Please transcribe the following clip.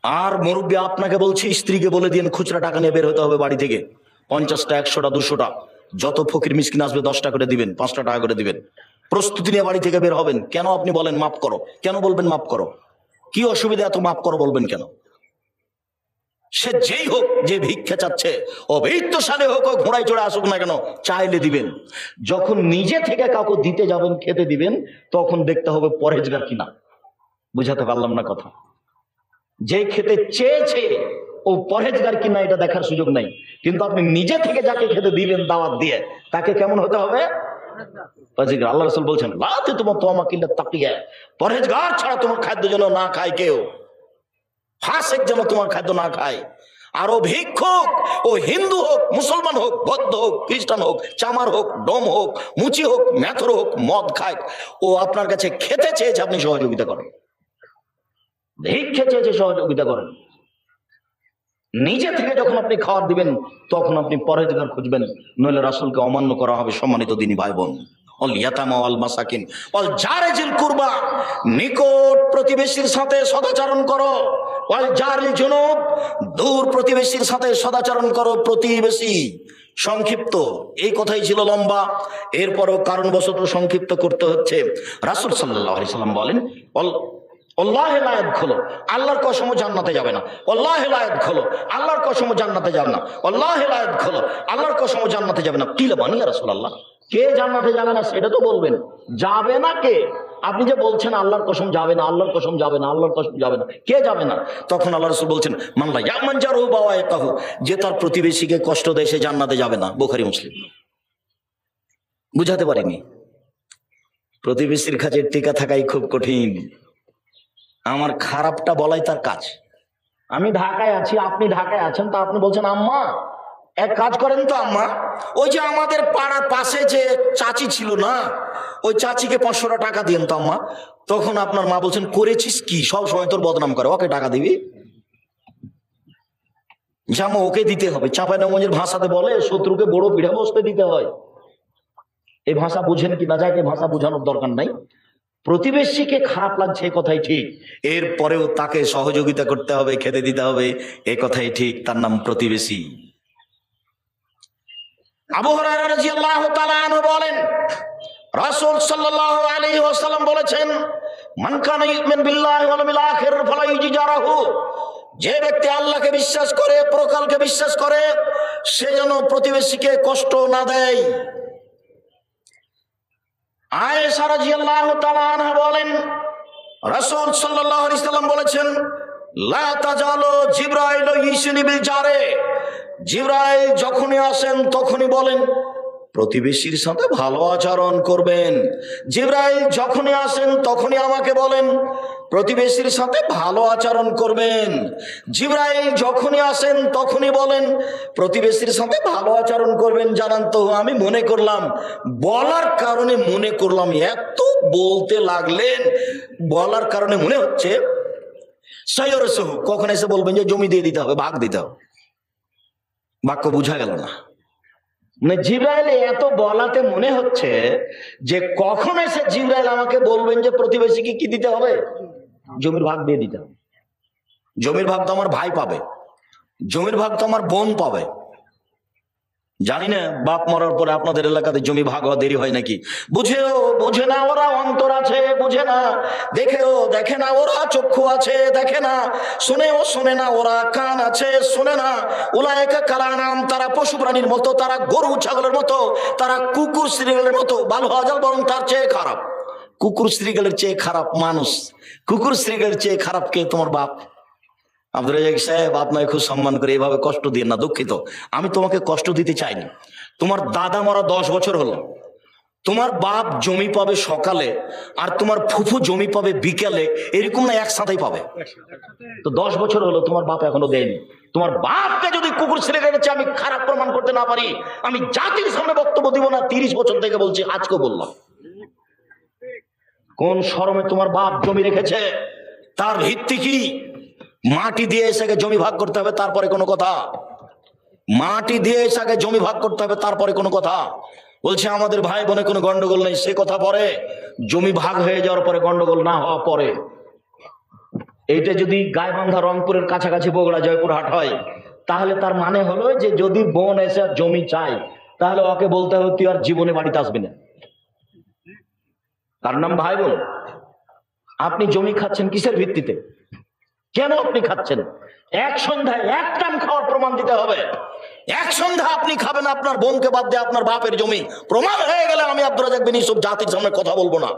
আর মুরব্বী আপনাকে বলছে স্ত্রীকে বলে দিন খুচরা টাকা নিয়ে বের হতে হবে বাড়ি থেকে, 50টা 100টা 200টা, যত ফকির মিসকিন আসবে 10টা করে দিবেন, 5টা টাকা করে দিবেন, প্রস্তুতি নিয়ে বাড়ি থেকে বের হবেন। কেন আপনি বলেন মাফ করো? কেন বলবেন মাফ করো? কি অসুবিধা এত মাফ করো বলবেন কেন? সে যেই হোক, যে ভিক্ষা চাচ্ছে, অবৈধশালী হোক, ঘোড়ায় চড়ে আসুক না কেন, চাইলে দিবেন। যখন নিজে থেকে কাউকে দিতে যাবেন, খেতে দিবেন, তখন দেখতে হবে পরহেজগার কিনা। বুঝাতে পারলাম না কথা? যে খেতে চেয়েছে ও পরহেজগার কিনা এটা দেখার সুযোগ নাই, কিন্তু আপনি নিজে থেকে যাকে খেতে দিবেন দাওয়াত দিয়ে, তাকে কেমন হতে হবে? আল্লাহ রাসূল বলছেন, লাতে তোমার তো আমাকে তাকিয়া, পরহেজগার ছাড়া তোমার খাদ্য যেন না খায় কেউ, ফাসেক যেন তোমার খাদ্য না খায়। আর ও ভিক্ষুক, ও হিন্দু হোক, মুসলমান হোক, বৌদ্ধ হোক, খ্রিস্টান হোক, চামার হোক, ডোম হোক, মুচি হোক, মেথর হোক, মদ খায়, ও আপনার কাছে খেতে চেয়েছে, আপনি সহযোগিতা করেন। ভিক্ষে চেয়েছে, সহযোগিতা করেন। নিজে থেকে যখন আপনি খাবার দিবেন, তখন আপনি পরহেজগার খুঁজবেন, নইলে রাসূলকে অমান্য করা হবে। সম্মানিত দিনী ভাই বোন, নিকট প্রতিবেশীর সাথে সদাচরণ করো, দূর প্রতিবেশীর সাথে সদাচরণ করো। প্রতিবেশী সংক্ষিপ্ত, এই কথাই ছিল লম্বা, এরপরও কারণবশত সংক্ষিপ্ত করতে হচ্ছে। রাসূল সাল্লাল্লাহু আলাইহি সাল্লাম বলেন, আল্লাহে লা ইয়াদখুলু, আল্লাহর কসম জান্নাতে যাবে না। আল্লাহে লা ইয়াদখুলু, আল্লাহর কসম জান্নাতে যাবে না। আল্লাহে লা ইয়াদখুলু, আল্লাহর কসম জান্নাতে যাবে না। কি বলেন ইয়া রাসূলুল্লাহ, কে জান্নাতে যাবে না সেটা তো বলবেন। যাবে না কে? আপনি যে বলছেন আল্লাহর কসম যাবে না, আল্লাহর কসম যাবে না, আল্লাহর কসম যাবে না, কে যাবে না? তখন আল্লাহ রাসূল বলছেন, মান লা ইয়ামান জারহু বাওয়াইকাহু, যে তার প্রতিবেশীকে কষ্ট দেয় সে জান্নাতে যাবে না। বুখারী মুসলিম। বুঝাতে পারিনি? প্রতিবেশীর কাছে টিকা থাকাই খুব কঠিন। আমার খারাপটা বলাই তার কাজ। আমি ঢাকায় আছি, আপনি ঢাকায় আছেন, তা আপনি বলছেন আম্মা এক কাজ করেন তো আম্মা, ওই যে আমাদের পাড়ার পাশে যে চাচি ছিল না, ওই চাচিকে 500 টাকা দিন তো আম্মা। তখন আপনার মা বলছেন, করেছিস কি? সব সময় তোর বদনাম করে, ওকে টাকা দিবি? জামা ওকে দিতে হবে। চাঁপাইনবাবগঞ্জের ভাষাতে বলে, শত্রুকে বড় পিঠা বসতে দিতে হয়। এই ভাষা বুঝেন কি না, যাকে ভাষা বোঝানোর দরকার নাই। প্রতিবেশীকে খারাপ লাগছে কথাই ঠিক, এরপরেও তাকে সহযোগিতা করতে হবে, খেতে দিতে হবে, এ কথাই ঠিক। তার নাম প্রতিবেশী। আবু হুরায়রা রাদিয়াল্লাহু তাআলা আনহু বলেন, রাসূল সাল্লাল্লাহু আলাইহি ওয়াসাল্লাম বলেছেন, মান কানা ইউমিন বিল্লাহি ওয়াল ইয়াউমিল আখির ফালা ইউজিরাহু, যে ব্যক্তি আল্লাহকে বিশ্বাস করে, পরকালকে বিশ্বাস করে, সে যেন প্রতিবেশীকে কষ্ট না দেয়। আয়েশা রাদিয়াল্লাহু তাআলা আনহা বলেন, রাসূল সাল্লাল্লাহু আলাইহি সাল্লাম বলেছেন, লা তাজালু জিবরাইল ইউসিনি বিল জারে, জিবরাইল যখনই আসেন তখনই বলেন প্রতিবেশীর সাথে ভালো আচরণ করবেন। জিবরাইল যখনই আসেন তখনই আমাকে বলেন প্রতিবেশীর সাথে ভালো আচরণ করবেন। জিবরাইল যখনই আসেন তখনই বলেন প্রতিবেশীর সাথে ভালো আচরণ করবেন। জানান তো, আমি মনে করলাম, বলার কারণে মনে করলাম, এত বলতে লাগলেন, বলার কারণে মনে হচ্ছে সাইয়রসহু, কখন এসে বলবেন যে জমি দিয়ে দিতে হবে, ভাগ দিতে হবে। বাক্য বুঝা গেল না। মানে জিবরাইল এত বলাতে মনে হচ্ছে যে কখন এসে জিবরাইল আমাকে বলবেন যে প্রতিবেশীকে কি দিতে হবে, জমির ভাগ দিয়ে দিতে হবে। জমির ভাগ তো আমার ভাই পাবে, জমির ভাগ তো আমার বোন পাবে। জানি না বাপ মরার পরে আপনাদের এলাকাতে জমি ভাগ হওয়া দেরি হয় নাকি। বুঝে না ওরা, অন্তর আছে বুঝে না, দেখে না ওরা, চক্ষু আছে দেখে না, শোনে না ওরা, কান আছে শোনে না। উলাইকা কালানাম, তারা পশু প্রাণীর মতো, তারা গরু ছাগলের মতো, তারা কুকুর শ্রীগালের মতো। ভালো হাজার বরং তার চেয়ে খারাপ। কুকুর শ্রীগালের চেয়ে খারাপ মানুষ, কুকুর শ্রীগালের চেয়ে খারাপ কে? তোমার বাপ। আব্দুর রাজ্জাক সাহেব, আপনাকে খুব সম্মান করে, এভাবে কষ্ট দিয়ে না, দুঃখিত। আমি তোমাকে কষ্ট দিতে চাইনি। তোমার দাদা মরা 10 বছর হলো, তোমার বাপ জমি পাবে সকালে আর তোমার ফুফু জমি পাবে বিকেলে, এরকম না একসাথেই পাবে। তো 10 বছর হলো তোমার বাপ এখনো দেয়নি। তোমার বাপকে যদি কুকুর ছেড়ে রেখেছে আমি খারাপ প্রমাণ করতে না পারি, আমি জাতির সামনে বক্তব্য দিব না। 30 বছর থেকে বলছি, আজকে বললাম। কোন শরমে তোমার বাপ জমি রেখেছে? তার ভিত্তি কি? মাটি দিয়ে এসে জমি ভাগ করতে হবে, তারপরে কোনো কথা। মাটি দিয়ে এসে জমি ভাগ করতে হবে, তারপরে কোনো কথা। বলছে আমাদের ভাই বোনে কোনো গন্ডগোল নেই, সে কথা পরে। জমি ভাগ হয়ে যাওয়ার পরে গন্ডগোল না হওয়া পরে। এইটা যদি গাইবান্ধা রংপুরের কাছাকাছি বগুড়া জয়পুরহাট হয়, তাহলে তার মানে হলো যে যদি বোন এসে আর জমি চাই, তাহলে ওকে বলতে হবে তুই আর জীবনে বাড়িতে আসবি না। তার নাম ভাই বোন। আপনি জমি খাচ্ছেন কিসের ভিত্তিতে? কেন আপনি খাচ্ছেন? এক সন্ধ্যায় এক টান খাওয়ার প্রমাণ দিতে হবে। এক সন্ধ্যা আপনি খাবেন আপনার বোনকে বাদ দিয়ে আপনার বাপের জমি, প্রমাণ হয়ে গেলে আমি আব্দুর রাজ্জাক বিন ইউসুফ জাতির সামনে কথা বলবো না।